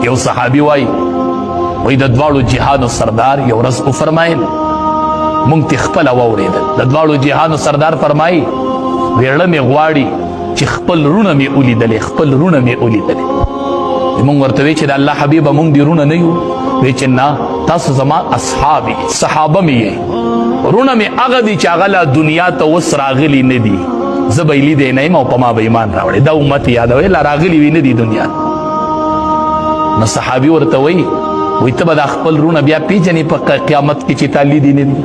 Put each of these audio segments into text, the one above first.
یو صحابي وای د دواړو جهانو سردار یو ورځ وفرمایل مونږ ته خپله واورېدل د دواړو جهانو سردار فرمایي ویړه مې غواړي چې خپل رونه مې ولیدلې خپل رونه مې ولیدلې مونږ ورته وی چې د الله حبیبه مونږ دې رونه نه یو وی چې نه تاسو زما اصحاب صحابه مې یې رونه مې هغه دي چې هغه لا دنیا ته اوس راغلي نه دي زه به یې لیدی نه یم او په ما به ایمان راوړی دا امت یادوئ لا راغلي وي نه دي دنیا نو صحابي ورته وی ته به دا خپل رونه بیا پیژنې په قیامت کې چې تا لیدي نه دي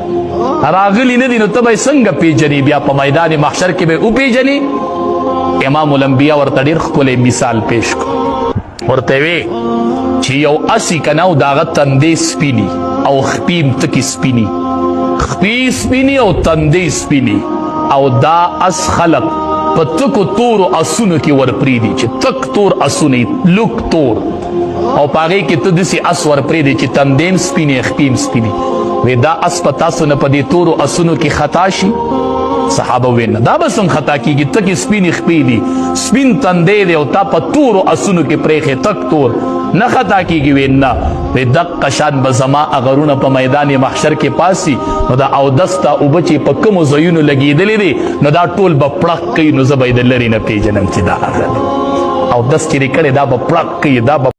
راغلي نه دي نو ته به یې څنګه پیژنې بیا په میدان محشر کې به یې وپیژنې امام الانبیا ورته ډېر ښکلی مثال پیش کړو ورته وی چې یو اسی کنه او د هغه تندې سپینې او خپې م تکې سپینې خپې سپینې او تندې سپینې او دا اس خلق په تکو تورو اسونو کې ورپرېږدي چې تک تور اسونه لوک تور او په هغې کې ته داسې اس ورپرېږدي چې تندې م سپینې خپې م سپینې وی دا اس په تاسو نه په دې تورو اسونو کې خطا شي صحابه وی نه دا به څنګه خطا کېږي تکې سپینې خپې دي سپین تندی دی او تا په تورو اسونو کې پرېښې تک تور نه خطا کېږي وی نه وی دقه شان به زما هغه رونه په میدان محشر کې پاسي نو دا اودس ته اوبه چې په کومو ځایونو لګېدلې دي نو دا ټول به پړق کوي نو زه به یې د لرې نه پېژنم چې دا هغه دی اودس چې دې کړی دا به پړق کوي دا به